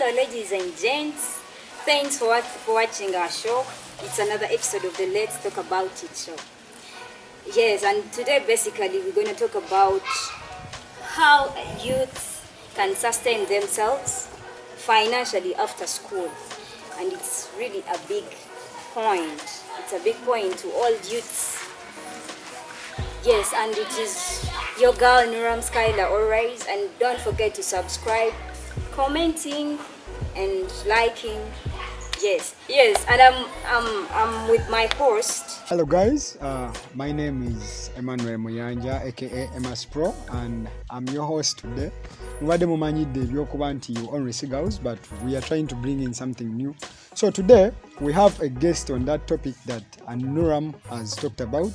Hello, ladies and gents. Thanks for watching our show. It's another episode of the Let's Talk About It show. Yes, and today basically we're going to talk about how youth can sustain themselves financially after school. And it's really a big point. It's a big point to all youths. Yes, and it is your girl Nuram Skylar, alright? And don't forget to subscribe, commenting, and liking. Yes, and I'm with my host. Hello guys, my name is Emmanuel Muyanja, aka MS Pro, and I'm your host today. But we are trying to bring in something new. So today we have a guest on that topic that Nuram has talked about,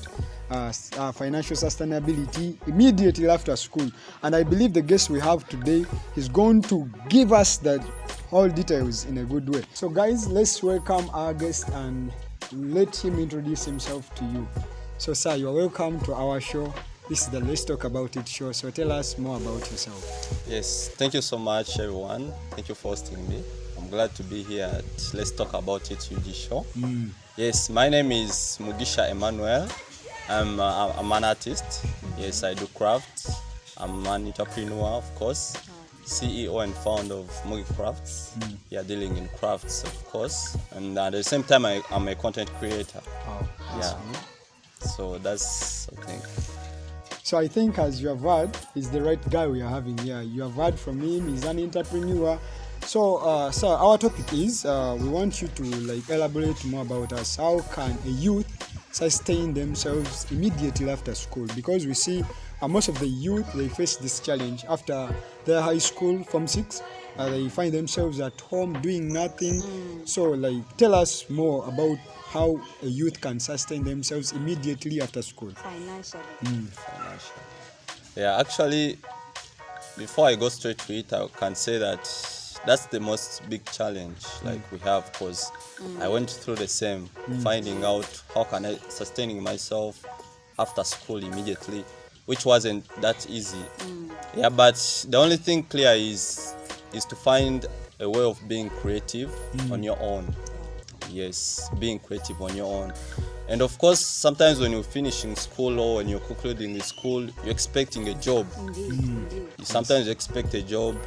financial sustainability immediately after school. And I believe the guest we have today is going to give us that all details in a good way. So guys, let's welcome our guest and let him introduce himself to you. So sir, you're welcome to our show. This is the Let's Talk About It show. So tell us more about yourself. Yes, thank you so much everyone. Thank you for hosting me. I'm glad to be here at Let's Talk About It UG show. Yes, my name is Mugisha Emmanuel. I'm an artist. Yes, I do crafts. I'm an entrepreneur, of course. CEO and founder of Mugi Crafts. Yeah, dealing in crafts, of course. And at the same time, I'm a content creator. Oh, yeah. So that's okay. So I think, as you have heard, he's the right guy we are having here. You have heard from him. He's an entrepreneur. So, sir, our topic is we want you to elaborate more about us. How can a youth sustain themselves immediately after school? Because we see most of the youth, they face this challenge after their high school from 6. They find themselves at home doing nothing. So tell us more about how a youth can sustain themselves immediately after school. Financially. Financial. Yeah, actually, before I go straight to it, I can say that that's the most big challenge we have, because I went through the same, finding out how can I sustaining myself after school immediately, which wasn't that easy. Yeah, but the only thing clear is to find a way of being creative on your own. Yes, being creative on your own. And of course, sometimes when you're finishing school or when you're concluding the school, you're expecting a job. Indeed. Sometimes you expect a job,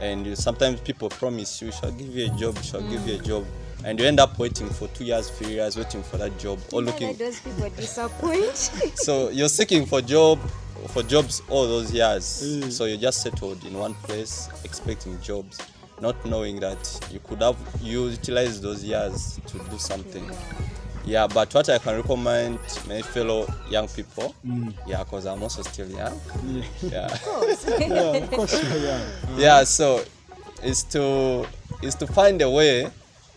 and sometimes people promise you, shall give you a job, and you end up waiting for 2 years, 3 years, waiting for that job, or looking. Those people disappoint. So you're seeking for jobs all those years. So you're just settled in one place, expecting jobs, not knowing that you could have utilized those years to do something. Yeah, but what I can recommend my fellow young people, because I'm also still young. Yeah. Of course. Of course you're young. Yeah, so is to find a way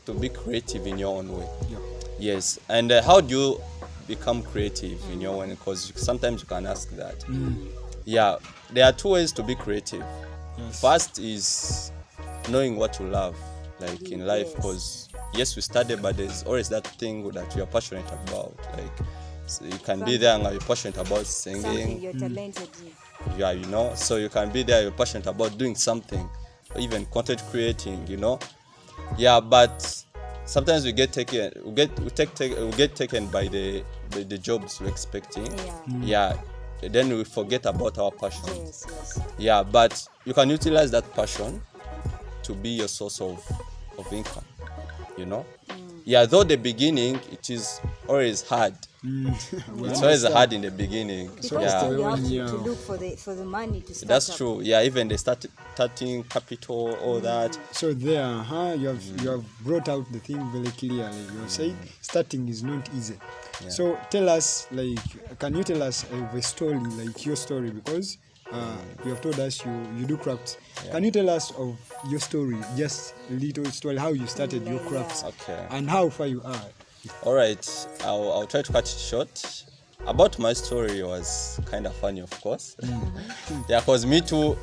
to be creative in your own way. Yeah. Yes, and how do you become creative in your own? Because sometimes you can ask that. Yeah, there are 2 ways to be creative. Yes. First is knowing what you love, in life, because yes, we study, but there's always that thing that you are passionate about. So you can be there and you're passionate about singing. Something you're talented in. Yeah, so you can be there, you're passionate about doing something, or even content creating, Yeah, but sometimes we get taken by the jobs we're expecting. Yeah. Then we forget about our passion. Yes. Yeah, but you can utilize that passion to be your source of income, Yeah, though the beginning, it is always hard. It's always hard in the beginning. Because yeah. you have to look for the money to start. That's up. true. Yeah, even the starting capital, all that. So there, you have brought out the thing very clearly. You have said starting is not easy. Yeah. So tell us, can you tell us a story, your story, because you have told us you do crafts. Yeah. Can you tell us of your story, just a little story, how you started your crafts, and how far you are? All right, I'll try to cut it short. About my story, it was kind of funny, of course. Yeah, because me too,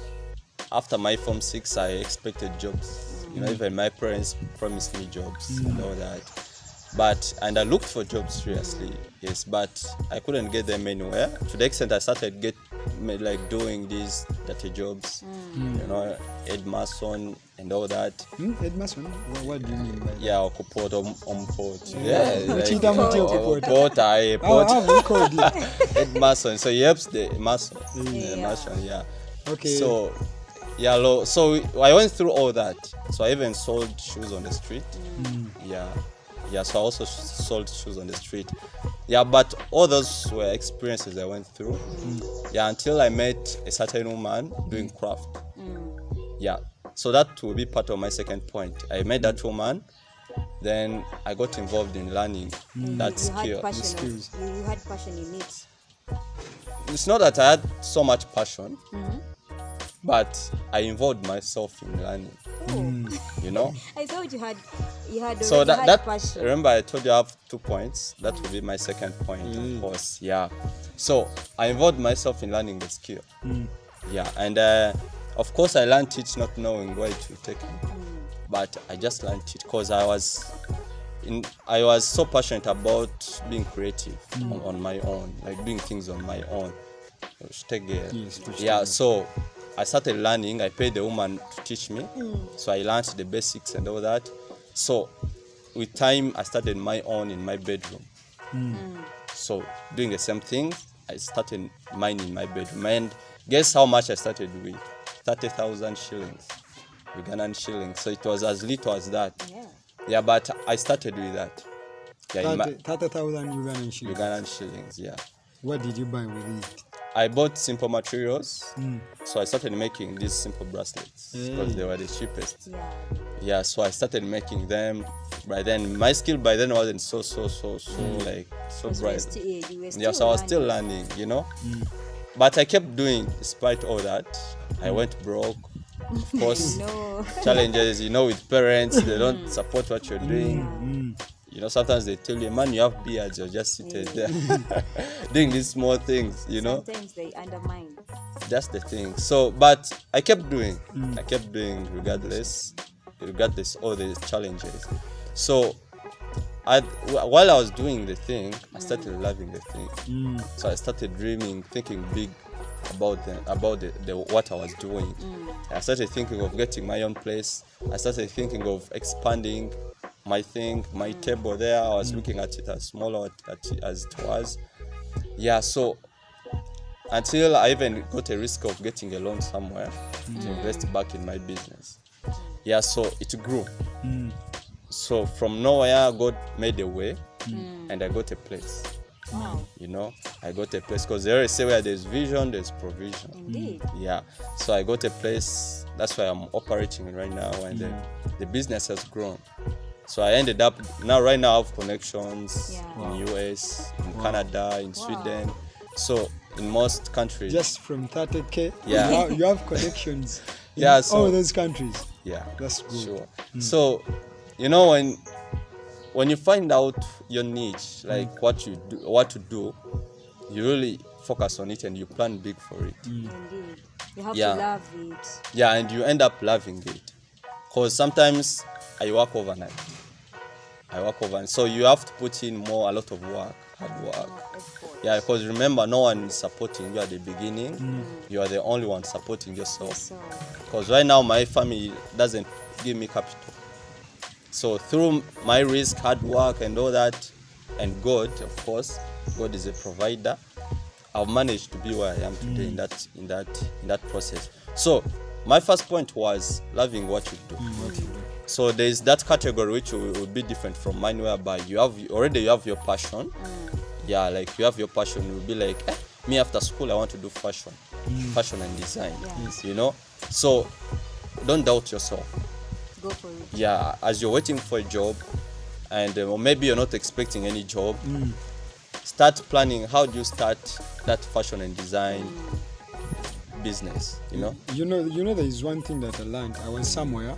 after my Form 6, I expected jobs. Even my parents promised me jobs and all that. And I looked for jobs seriously, yes, but I couldn't get them anywhere. To the extent I started like doing these dirty jobs, you know, head mason and all that. Head mason? What do you mean by that? Yeah, okupota omport. Yeah, Uchita muti okupota. Pota, How we called it? head mason. So he helps the mason. Yeah. The mason, yeah. Okay. So yeah, so I went through all that. So I even sold shoes on the street. Yeah, so I also sold shoes on the street. Yeah, but all those were experiences I went through. Yeah, until I met a certain woman doing craft. Yeah, so that will be part of my second point. I met that woman, then I got involved in learning that skill. You had passion in it. It's not that I had so much passion, but I involved myself in learning. You know. I thought you had So already had that passion. remember I told you I have 2 points. That will be my second point, of course. Yeah. So I involved myself in learning the skill. Yeah, and of course I learned it not knowing where it will take me, but I just learned it because I was so passionate about being creative on my own, like doing things on my own. Yeah, so I started learning. I paid the woman to teach me, so I learned the basics and all that. So with time, I started my own in my bedroom. So doing the same thing, I started mine in my bedroom. And guess how much I started with? 30,000 shillings, Ugandan shillings. So it was as little as that. Yeah, but I started with that. Yeah, 30,000 Ugandan shillings. Ugandan shillings, yeah. What did you buy with it? I bought simple materials, so I started making these simple bracelets because they were the cheapest. Yeah, so I started making them. By then, my skill wasn't so like so bright. Yeah, so I was still learning, you know. But I kept doing despite all that. I went broke. Of course, challenges, you know, with parents, they don't support what you're doing. You know, sometimes they tell you, man, you have beards, you're just sitting there doing these small things, you know. Sometimes they undermine. That's the thing. So, but I kept doing. I kept doing regardless all the challenges. So, while I was doing the thing, I started loving the thing. So I started dreaming, thinking big about the what I was doing. I started thinking of getting my own place. I started thinking of expanding my thing, my table there. I was looking at it as smaller as it was. Yeah, so until I even got a risk of getting a loan somewhere to invest back in my business. Yeah, so it grew. So from nowhere, God made a way, and I got a place. Wow. You know, I got a place because they always say where there's vision, there's provision. Indeed. Yeah, so I got a place. That's why I'm operating right now, and the business has grown. So I ended up right now I have connections in US, in Canada, in Sweden. So in most countries. Just from 30K, Yeah. you have connections in Yeah, so- all those countries. Yeah, That's good. sure. So, you know, when you find out your niche, like what to do, you really focus on it and you plan big for it. Indeed. You have Yeah. to love it. Yeah, and you end up loving it. Because sometimes I work overnight. So you have to put in a lot of work, hard work. Of course. Yeah, because remember, no one is supporting you at the beginning. You are the only one supporting yourself. So, Because right now my family doesn't give me capital. So through my risk, hard work and all that, and God, of course, God is a provider, I've managed to be where I am today in that process. So my first point was loving what you do. So there's that category which will be different from mine, whereby you have your passion. Yeah, like you have your passion, you'll be like, me after school I want to do fashion and design. You know? So don't doubt yourself. go for it. Yeah, as you're waiting for a job, and or maybe you're not expecting any job, start planning. How do you start that fashion and design business? You know, there is one thing that I learned. I was somewhere,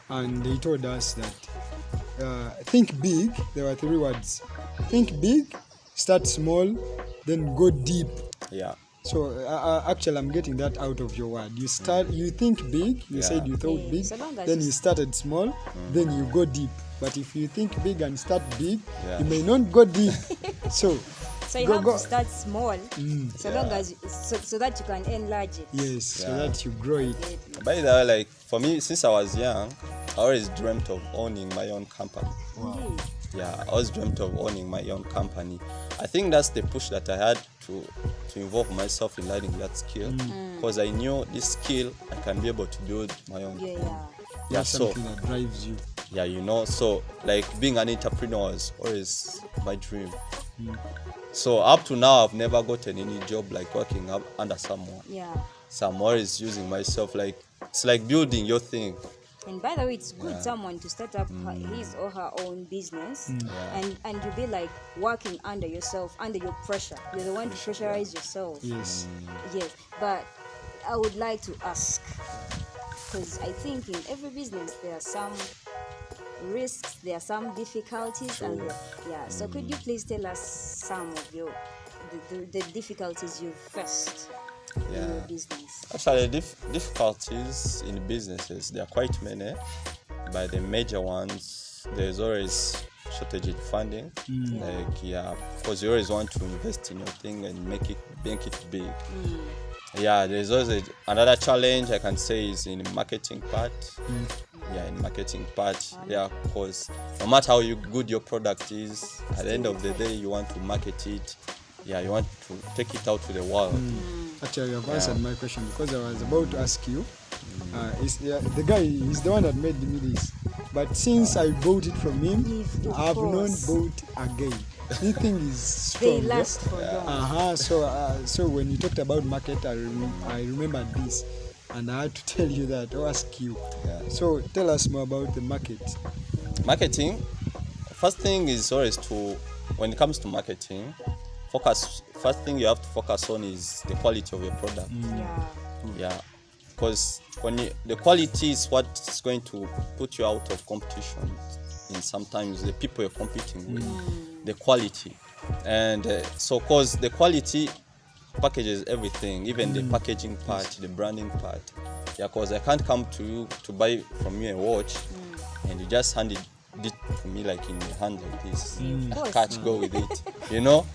and they told us that think big. There were 3 words: think big, start small, then go deep. Yeah. So actually, I'm getting that out of your word. You think big. You said you thought big. So long as Then you you started small. Then you go deep. But if you think big and start big, Yeah. you may not go deep. So So you have to start small, so long as so that you can enlarge it. Yes, so that you grow it. By the way, like for me, since I was young, I always dreamt of owning my own company. Wow. Yeah, I always dreamt of owning my own company. I think that's the push that I had to involve myself in learning that skill, because I knew this skill I can be able to build my own. That's something that drives you. Yeah, you know, so like being an entrepreneur is always my dream. So up to now, I've never gotten any job like working up under someone. Yeah. So I'm always using myself, like it's like building your thing. And by the way, it's good someone to start up his or her own business, and you be like working under yourself, under your pressure. You're the one to pressurize yourself. Yes. Yes. But I would like to ask, because I think in every business there are some risks, there are some difficulties, and so could you please tell us some of the difficulties you've faced in your business? Actually, difficulties in businesses, there are quite many, but the major ones, there's always shortage in funding. Because you always want to invest in your thing and make it big. Yeah, there's always another challenge I can say is in marketing part. In marketing part, because no matter how good your product is, at the end of the day, you want to market it. You want to take it out to the world. Actually, you have answered my question, because I was about to ask you. The guy is the one that made me this, but since I bought it from him, I have not bought again. This thing is strong. They last for long. So when you talked about market, I remember this, and I had to tell you that, or ask you. So tell us more about the market. Marketing, first thing is always when it comes to marketing, first thing you have to focus on is the quality of your product. Because the quality is what's going to put you out of competition in sometimes the people you're competing with. The quality. And so because the quality packages everything, even the packaging part, the branding part. Because I can't come to you to buy from you a watch and you just hand it to me like in your hand like this. I can't go with it, you know.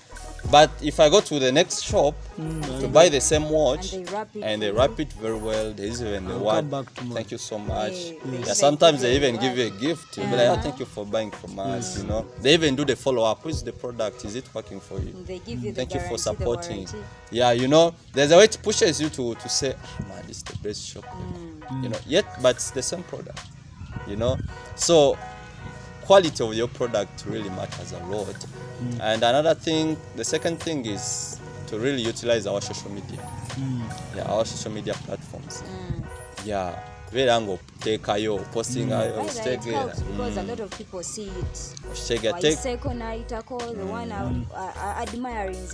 But if I go to the next shop to buy the same watch and they wrap it very well, there's even the word, thank you so much. Sometimes they even give you a gift. You'll be like, thank you for buying from us, you know. They even do the follow-up. Who is the product? Is it working for you? They give you thank you for supporting. You know, there's a way it pushes you to say, man, this is the best shop. You know, but it's the same product, you know. So quality of your product really matters a lot. And another thing, the second thing is to really utilize our social media. Our social media platforms. Verango tekayo posting because a lot of people see it. The one admiring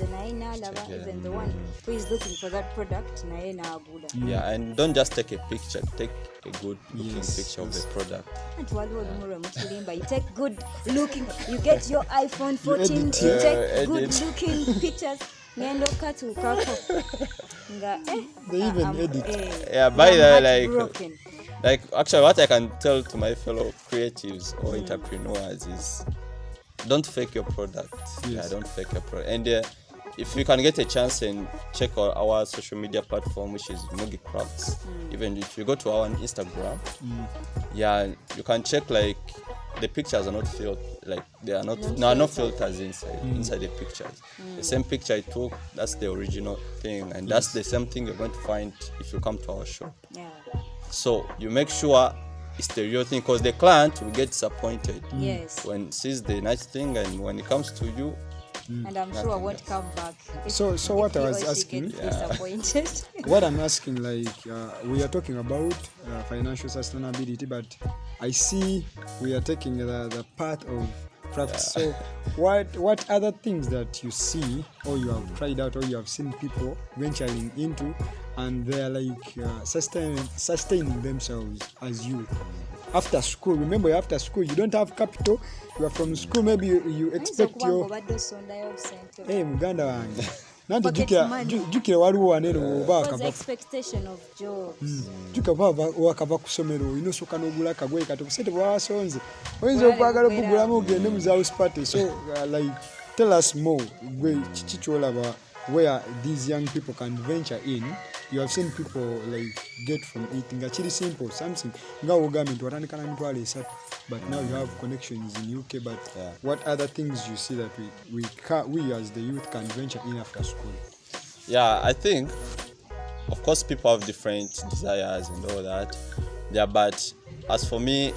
even the one who is looking for that product. And don't just take a picture, take a good looking picture of the product. You take good looking, you get your iPhone 14, you take good looking pictures. They even edit. By the like actually what I can tell to my fellow creatives or entrepreneurs is don't fake your product. Don't fake your product. And if you can get a chance and check our social media platform, which is Mugi Crafts. Even if you go to our Instagram, you can check like the pictures are not filtered, like they are not no filters inside the pictures. The same picture I took, that's the original thing, and that's the same thing you're going to find if you come to our shop. So you make sure it's the real thing, because the client will get disappointed when sees the nice thing, and when it comes to you, and I'm sure I won't come back. So what I was asking, disappointed. What I'm asking, like we are talking about financial sustainability, but I see we are taking the path of crafts. So what other things that you see or you have tried out or you have seen people venturing into, and they're like sustaining themselves as you? After school, remember after school you don't have capital, you are from school, maybe you expect your muganda wange nanti jukira waliwo waneno expectation of jobs. Jukava wakava ku somero inosoka n'ogula kagwe kato kusente bwasonze oyinza okwagala okugulamu ogende mu house party. So like tell us more chichichola where these young people can venture in. You have seen people like get from it nga chiri simple something nga ugambye watandikana mitwalo esatu, but now you have connections in UK. But what other things you see that we as the youth can venture in after school? Yeah, I think of course people have different desires and all that. Yeah, but as for me,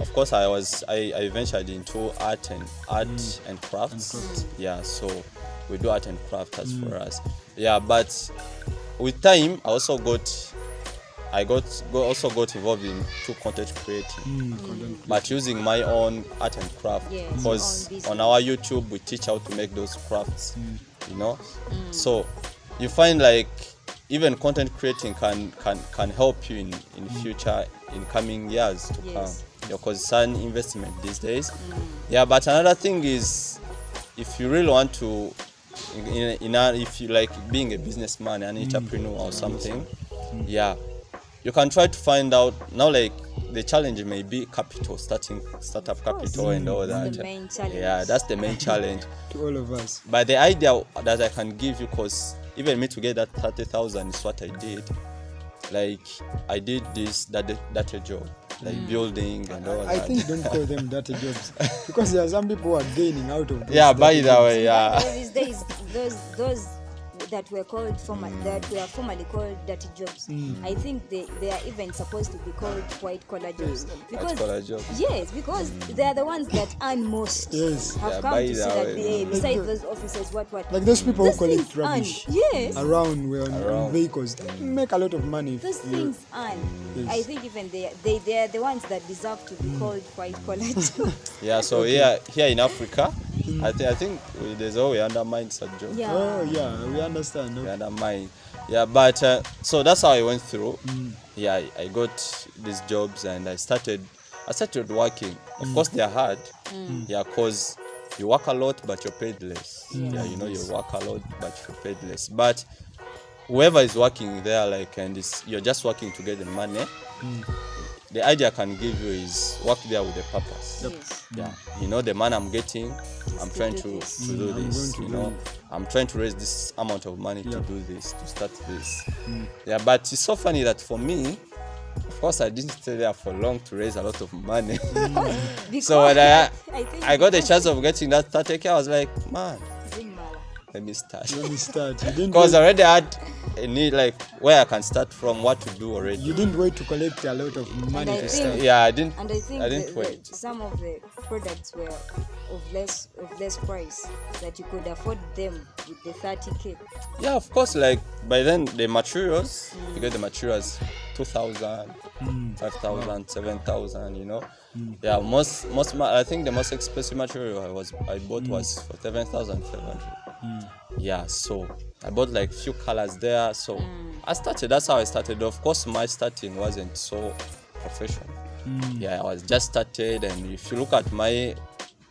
of course I ventured into art and crafts. Yeah, so we do art and crafts as for us. Yeah, but with time I also got involved in content creating, but using my own art and craft, because on our YouTube we teach how to make those crafts, you know. So you find like even content creating can help you in future, in coming years to come, because it's an investment these days. Yeah, but another thing is, if you really want to if you like being a businessman, an entrepreneur or something, yeah, you can try to find out now, like the challenge may be capital, startup capital and all that. The main challenge. Yeah, that's the main challenge to all of us. But the idea that I can give you, because even me to get that 30,000 is what I did. Like I did that job, like building and all that. I think don't call them dirty jobs, because there are some people who are gaining out of those. Yeah, by the way, yeah. These days, those that were formerly called dirty jobs, I think they are even supposed to be called white collar jobs, because white collar jobs. Yes, because they are the ones that earn most. Yes. Have come to see that besides those officers, what like those people those who collect things rubbish earn. on vehicles, they make a lot of money. Those things earn. I think even they are the ones that deserve to be called white collar jobs. Yeah, so here in Africa, I think there's always undermined such jobs. Yeah. Oh yeah, we understand. We undermine. Yeah, but so that's how I went through. Yeah, I got these jobs and I started working. Of course, they're hard. Yeah, because you work a lot, but you're paid less. Yeah, you know, you work a lot, but you're paid less. But whoever is working there, like, and you're just working to get the money. The idea I can give you is work there with a purpose. Yes. Yeah, you know, the money I'm getting, I'm trying to do this. You know, I'm trying to raise this amount of money to do this, to start this. Yeah, but it's so funny that for me, of course, I didn't stay there for long to raise a lot of money. So when I got the chance of getting that 30K, I was like, man, let me start. Because I already had a need, like where I can start from, what to do already. You didn't wait to collect a lot of money to start. Yeah, I didn't. And I think wait. Some of the products were of less price, that you could afford them with the 30K. Yeah, of course. Like by then, the materials, you get the materials 2,000, 5,000, 7,000. You know. Yeah, most. I think the most expensive material I bought was for 7,500. Yeah, so I bought like few colors there. So that's how I started. Of course, my starting wasn't so professional. Yeah, I was just started, and if you look at my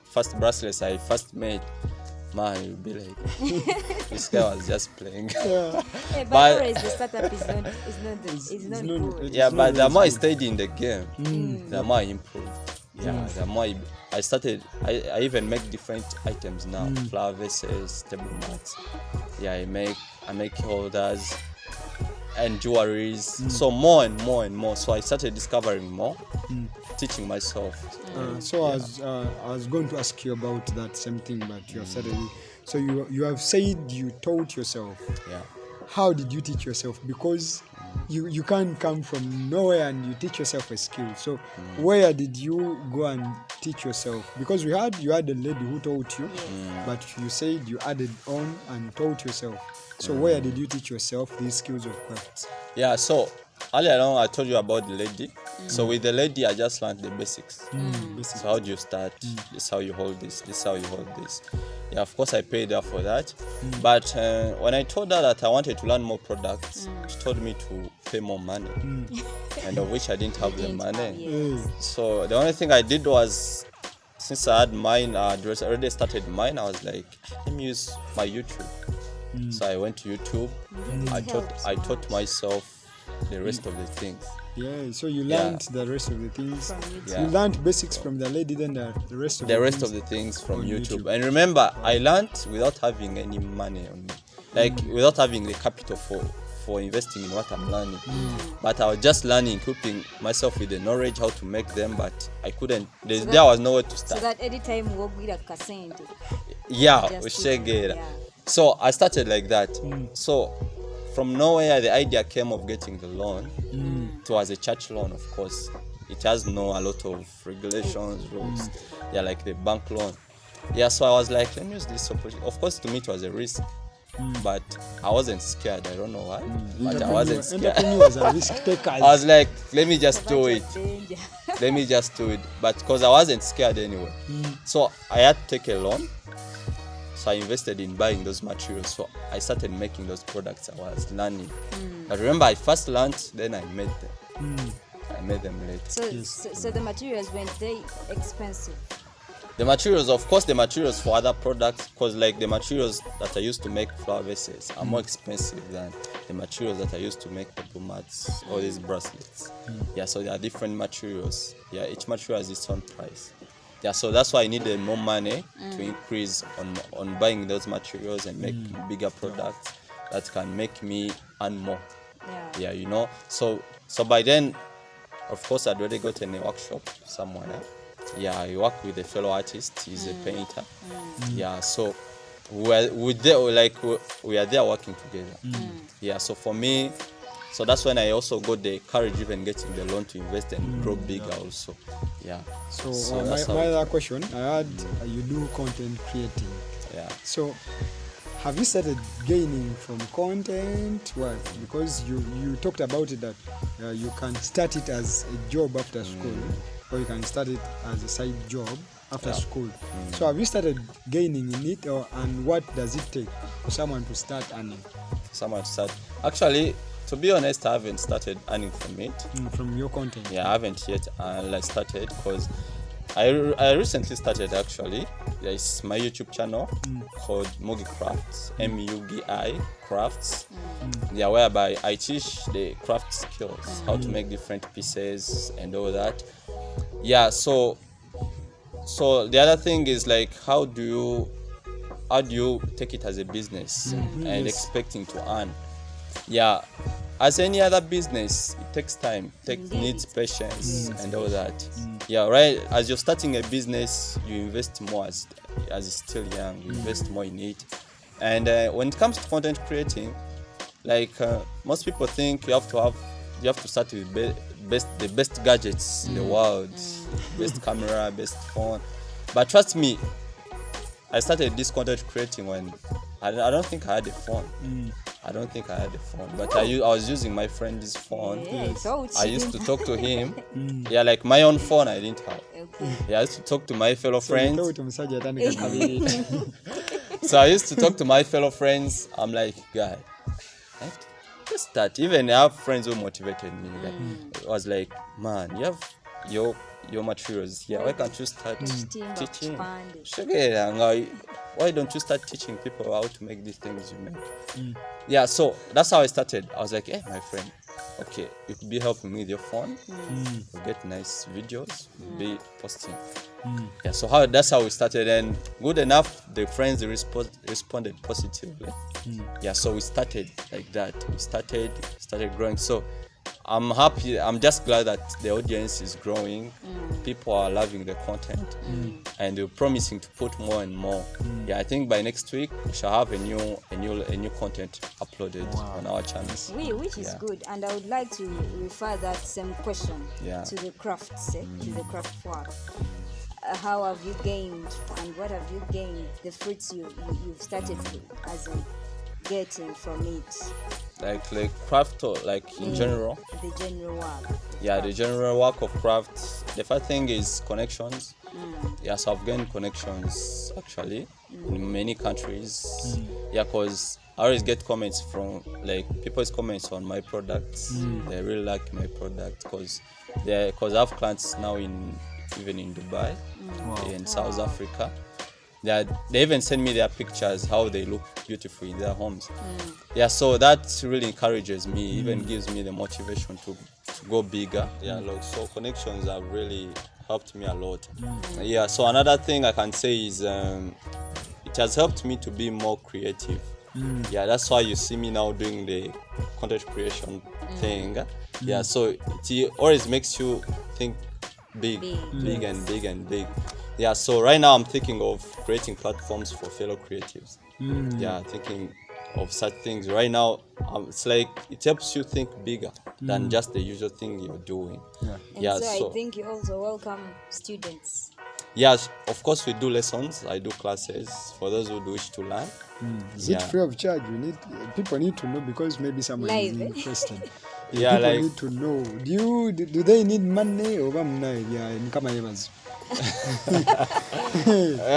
first bracelets I first made, man, you'll be like, this guy was just playing. But always the startup is not good. Yeah, but the more I stayed in the game, the more I improved. Yeah, the more I started, I even make different items now, flower vases, table mats. Yeah, I make holders and jewelries. So more and more. So I started discovering more, teaching myself. So I was going to ask you about that same thing, but you have said it. So you have said you taught yourself. Yeah. How did you teach yourself? Because you can't come from nowhere and you teach yourself a skill. So where did you go and teach yourself? Because you had a lady who taught you, but you said you added on and taught yourself. So where did you teach yourself these skills of crafts? Yeah, so earlier on I told you about the lady. So with the lady I just learned the basics. So how do you start? This is how you hold this. This is how you hold this. Yeah, of course I paid her for that. But when I told her that I wanted to learn more products, she told me to pay more money, and of which I didn't have the money. So the only thing I did was, since I had mine, I already started mine, I was like, let me use my YouTube. So I went to YouTube. I taught myself the rest of the things. Yeah, so you Yeah. learned the rest of the things. From YouTube. Yeah. You learned basics from the lady, then the rest of the things from on YouTube. YouTube. And remember, I learned without having any money on me, like without having the capital for investing in what I'm learning. But I was just learning, equipping myself with the knowledge how to make them, but I couldn't. There was nowhere to So start. that anytime wogwira kasente. Yeah, Just ushegera. yeah. So I started like that. So from nowhere, the idea came of getting the loan. It was a church loan, of course. It has a lot of regulations, rules. Yeah, like the bank loan. Yeah, so I was like, let me use this opportunity. Of course, to me, it was a risk. But I wasn't scared. I don't know why. But I wasn't scared. Entrepreneurs are risk takers. I was like, let me just do it. Danger. Let me just do it. But because I wasn't scared anyway. So I had to take a loan. So I invested in buying those materials. So I started making those products I was learning. I remember I first learned, then I made them. I made them later. So the materials weren't they expensive? The materials, of course, the materials for other products, because like the materials that I used to make flower vases are more expensive than the materials that I used to make the mats, all these bracelets. Yeah, so there are different materials. Yeah, each material has its own price. Yeah, so that's why I needed more money to increase on buying those materials and make bigger products that can make me earn more. Yeah. Yeah, So by then, of course, I'd already gotten a workshop somewhere. Yeah, I work with a fellow artist. He's a painter. Yeah, so we are there working together. Yeah, so for me, so that's when I also got the courage even getting the loan to invest and grow bigger also. Yeah. So that's how my other question, I heard you do content creating. Yeah. So have you started gaining from content? What? Because you talked about it that you can start it as a job after school, or you can start it as a side job after school. So have you started gaining in it, and what does it take for someone to start earning? Actually, to be honest, I haven't started earning from it. From your content? Yeah, I haven't yet started because I recently started actually. It's my YouTube channel called Mugi Crafts, Mugi Crafts. Yeah, whereby I teach the craft skills, how to make different pieces and all that. Yeah, so the other thing is like how do you take it as a business and expecting to earn? Yeah, as any other business, it takes time, needs patience and all that. Yeah, right. As you're starting a business, you invest more as it's still young. You invest more in it. And when it comes to content creating, like most people think you have to start with the best gadgets in the world, best camera, best phone. But trust me, I started this content creating when I don't think I had a phone. But I was using my friend's phone. Yeah, so I used to talk to him. Yeah, like my own phone I didn't have. Okay. Yeah, I used to talk to my fellow friends. friends. So I used to talk to my fellow friends. I'm like, guy, I have to start. Even I have friends who motivated me. Like, it was like, man, you have your materials here. Why can't you start teaching? Why don't you start teaching people how to make these things you make? Yeah, so that's how I started. I was like, hey, my friend, okay, you could be helping me with your phone. We'll get nice videos. We'll be posting. Yeah, so that's how we started, and good enough, the friends responded positively. Yeah, so we started like that. We started growing. So I'm happy. I'm just glad that the audience is growing. People are loving the content, and we're promising to put more and more. Yeah, I think by next week we shall have a new content uploaded on our channels. Which is good, and I would like to refer that same question to the crafts, to the craft work. How have you gained, and what have you gained? The fruits you've started as in getting from it. Like craft or like in general? The general work. Yeah, the general work of craft. The first thing is connections. Yeah, so I've gained connections actually in many countries. Yeah, because I always get comments from like people's comments on my products. They really like my product because I have clients now even in Dubai, in South Africa. They even send me their pictures, how they look beautiful in their homes. Yeah, so that really encourages me, even gives me the motivation to go bigger. Yeah, like, so connections have really helped me a lot. Yeah, so another thing I can say is it has helped me to be more creative. Yeah, that's why you see me now doing the content creation thing. Yeah, so it always makes you think big, big and big and big. Yeah, so right now I'm thinking of creating platforms for fellow creatives. Yeah, thinking of such things right now. It's like it helps you think bigger than just the usual thing you're doing. Yeah. And Yeah, so I think you also welcome students. yes, of course we do lessons. I do classes for those who wish to learn. Is it free of charge? People need to know, because maybe someone Live, is eh? interested. Yeah, People like need to know. Do they need money or kama evans?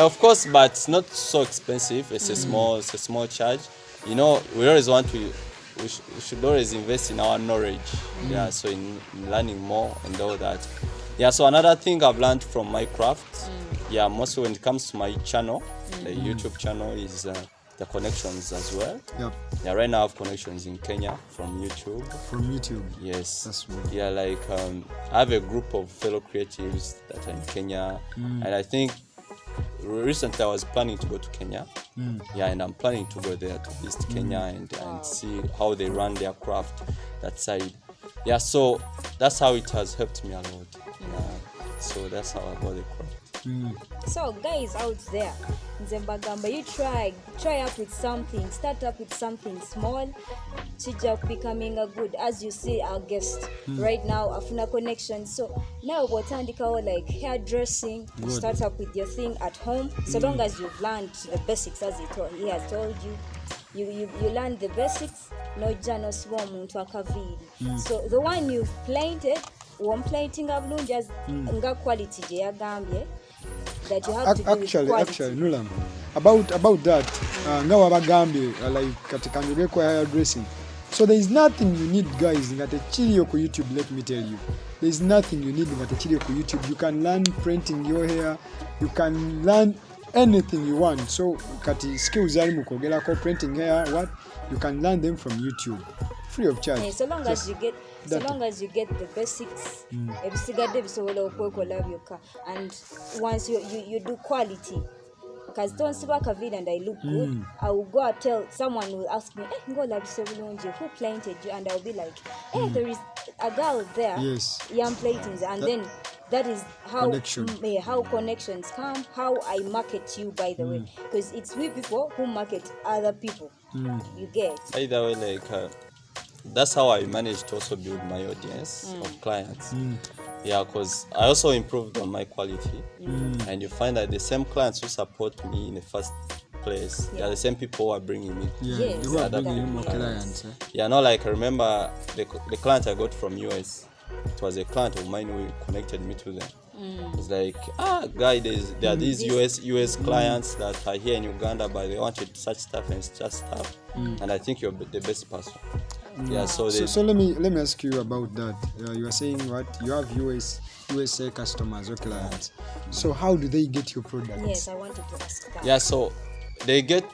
of course, but it's not so expensive. It's a small charge. You know, we always want to. We should always invest in our knowledge. Yeah, so in learning more and all that. Yeah, so another thing I've learned from my craft. Yeah, mostly when it comes to my channel, the YouTube channel, is the connections as well. Yep. Yeah, right now I have connections in Kenya from YouTube. From YouTube. Yes. That's good. Yeah, like I have a group of fellow creatives that are in Kenya, and I think recently I was planning to go to Kenya. Yeah, and I'm planning to go there to visit Kenya and see how they run their craft that side. Yeah, so that's how it has helped me a lot. Yeah, so that's how I got the craft. So guys out there, Nzembagamba, you try up with something, start up with something small, chija becoming a good. As you see our guest right now, Afuna Connection. So now watandika like hairdressing, start up with your thing at home. So long as you've learned the basics, as he has told you, you learn the basics. No jano swarm to akavili. So the one you've planted, one planting up just nga quality je yagambye. That you have to do actually Nuram, about that ngawa bagambi like katika njogeko kwa hairdressing. So there is nothing you need, guys, ngate chili ku YouTube. Let me tell you, there is nothing you need ngate chili ku YouTube. You can learn printing your hair, you can learn anything you want. So kati skills ali mukogera ko printing hair, what you can learn them from YouTube free of charge. So long as you get the basics, and once you do quality, because don't see and I look good, I will go and tell someone will ask me, who planted you? And I'll be like, hey, there is a girl there, young platings, and then that is how how connections come, how I market you, by the way, because it's we people who market other people. You get Either way, like that's how I managed to also build my audience of clients. Yeah, because I also improved on my quality, and you find that the same clients who support me in the first place, they are the same people who are bringing me. Who are bringing more clients. Yeah, not like I remember the client I got from US. It was a client of mine who connected me to them. It's like, guy, there are these US clients that are here in Uganda, but they wanted such stuff and such stuff, and I think you're the best person. Yeah, so let me ask you about that. You are saying what you have USA customers or clients. So how do they get your products? Yes, I wanted to ask that. Yeah, so they get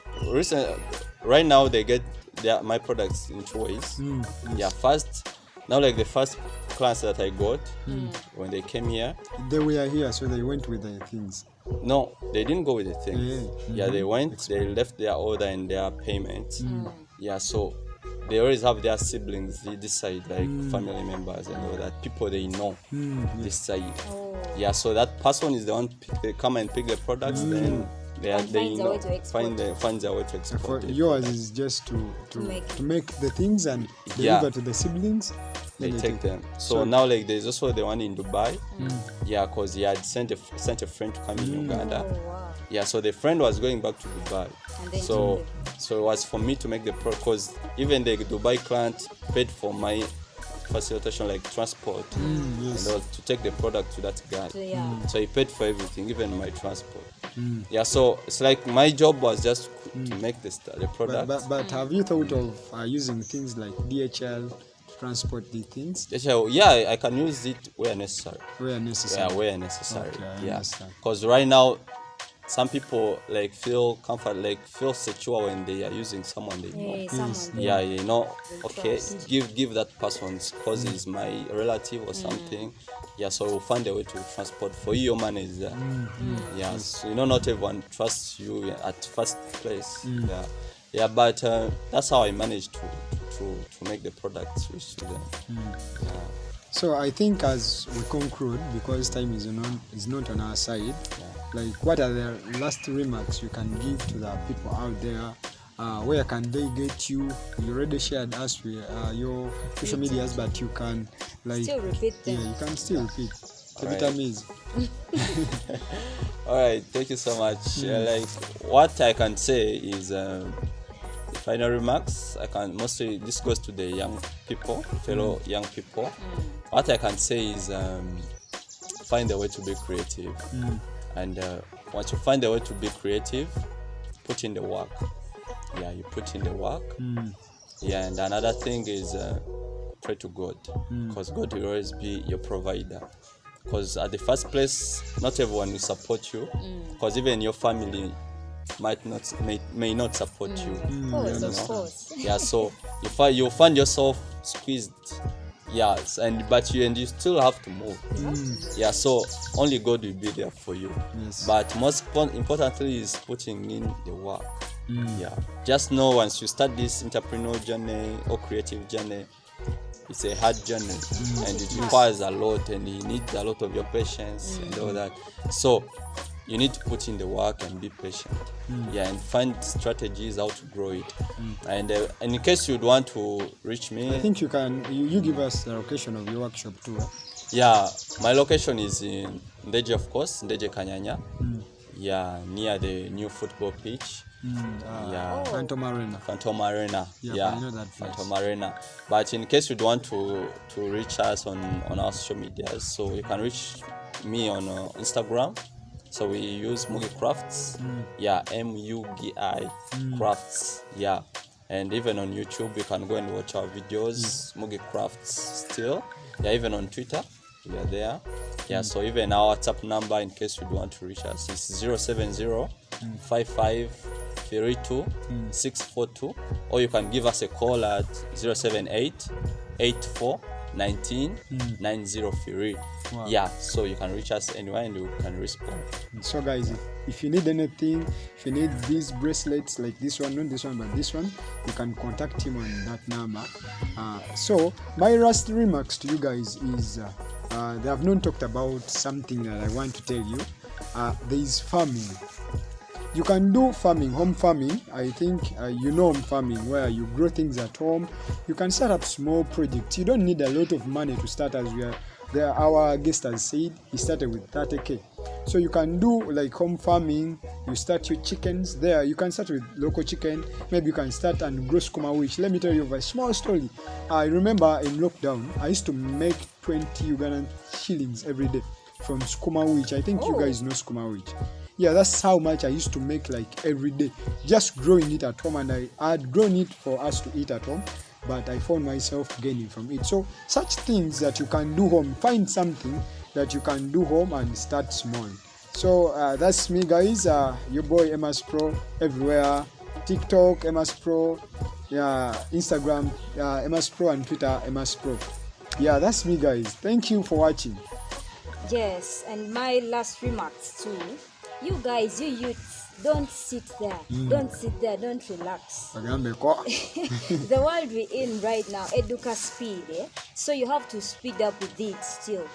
right now they get my products in two ways. Yeah, first, now like the first clients that I got when they came here, they were here, so they went with their things. No, they didn't go with the things. Yeah, they went, they left their order and their payment. Yeah, so they always have their siblings this side, like family members and all that, people they know this side. Yeah, so that person is the one they come and pick the products, then they find their way to export it. Yours is just to make the things and deliver to the siblings. They take them. So now like there's also the one in Dubai. Yeah, because he had sent a friend to come in Uganda. Yeah, so the friend was going back to Dubai. So it was for me to make the because even the Dubai client paid for my facilitation, like transport, and to take the product to that guy. So he paid for everything, even my transport. Yeah, so it's like my job was just to make the product. But have you thought of using things like DHL? Transport the things? Yeah, I can use it where necessary. Where necessary. Yeah, where necessary. Okay, yeah, because right now some people like feel comfort, like feel secure when they are using someone they know. Yeah, someone they Yeah, you know, they okay, trust. give that person because he's my relative or something. Yeah, so we'll find a way to transport for you. Your money is there. Yeah, so, you know, not everyone trusts you at first place. Yeah, yeah, but that's how I managed to make the products reach to them. So I think as we conclude, because time is not on our side, like what are the last remarks you can give to the people out there? Where can they get you? You already shared us with your social medias, but you can like Still repeat them. Yeah, you can still repeat. It's a bit Alright. amazing. All right, thank you so much. Like what I can say is final remarks. I can mostly this goes to the young people, fellow young people. What I can say is find a way to be creative, and once you find a way to be creative, put in the work. Yeah, you put in the work. Yeah, and another thing is pray to God, because God will always be your provider. Because at the first place, not everyone will support you, because even your family may not support you. Of course. Yeah, so you find yourself squeezed. Yes, but you still have to move. Yeah, so only God will be there for you. Yes. But most importantly is putting in the work. Yeah, just know once you start this entrepreneurial journey or creative journey, it's a hard journey and it requires a lot, and you need a lot of your patience and all that. So you need to put in the work and be patient. Yeah, and find strategies how to grow it. And in case you'd want to reach me, I think you can. You give us the location of your workshop too. yeah, my location is in Ndeje, of course, Ndeje Kanyanya. Yeah, near the new football pitch. Yeah, Phantom Arena. Phantom Arena. Yeah, I know that place. Phantom Arena. But in case you'd want to reach us on our social media, so you can reach me on Instagram. So we use Mugi Crafts. Yeah, Mugi Crafts. Yeah, and even on YouTube you can go and watch our videos. Mugi Crafts still. Yeah, even on Twitter we are there. Yeah, so even our WhatsApp number in case you want to reach us is 070 55 32 642, or you can give us a call at 078 84 19 903. Wow. Yeah, so you can reach us anywhere and we can respond. So guys, if you need anything, if you need these bracelets like this one, not this one but this one, you can contact him on that number. So my last remarks to you guys is they have not talked about something that I want to tell you. There is farming. You can do farming, home farming. I think you know home farming, where you grow things at home. You can start up small projects. You don't need a lot of money to start, as we are there. Our guest has said he started with 30k. So you can do like home farming. You start your chickens there. You can start with local chicken. Maybe you can start and grow skuma witch. Let me tell you of a small story. I remember in lockdown, I used to make 20 Ugandan shillings every day from skuma witch. I think you guys know skuma witch. Yeah, that's how much I used to make like every day, just growing it at home, and I had grown it for us to eat at home, but I found myself gaining from it. So such things that you can do home, find something that you can do home and start small. So that's me guys, your boy MS Pro everywhere, TikTok MS Pro, yeah, Instagram MS Pro, and Twitter MS Pro. Yeah, that's me guys. Thank you for watching. Yes, and my last remarks too. You guys, you youths, don't sit there. Don't sit there. Don't relax. The world we're in right now, educa speed. So you have to speed up with it still.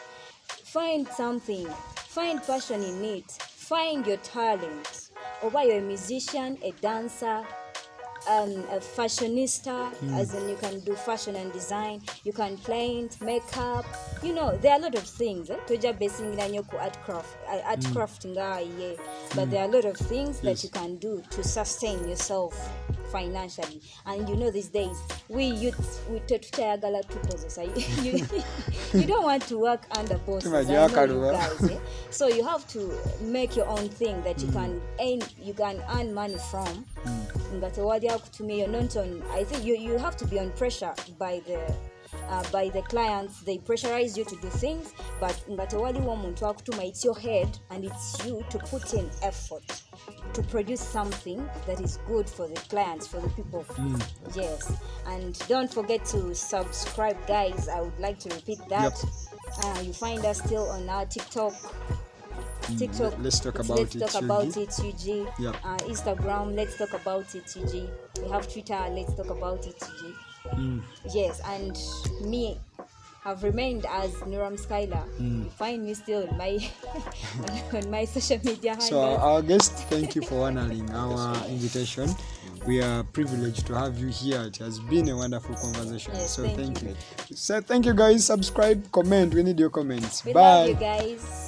Find something. Find passion in it. Find your talent. Or whether you're a musician, a dancer, a fashionista, as in you can do fashion and design, you can paint, makeup, you know, there are a lot of things. Toja basing in art crafting, but there are a lot of things that you can do to sustain yourself financially. And you know, these days we youths, we you don't want to work under bosses. I know you guys, so you have to make your own thing that you can earn money from. I think you have to be on pressure by by the clients. They pressurize you to do things, but it's your head and it's you to put in effort to produce something that is good for the clients, for the people. Yes, and don't forget to subscribe, guys. I would like to repeat that. You find us still on our TikTok. Let's talk about Let's it. talk about it UG. Yep. Instagram, Let's Talk About It UG. We have Twitter, Let's Talk About It UG. Yes, and me, have remained as Nuram Skylar. You find me still on my on my social media handles. So our guest, thank you for honoring our invitation. We are privileged to have you here. It has been a wonderful conversation. Yes, so thank thank you. So thank you, guys. Subscribe, comment. We need your comments. We Bye. love you guys.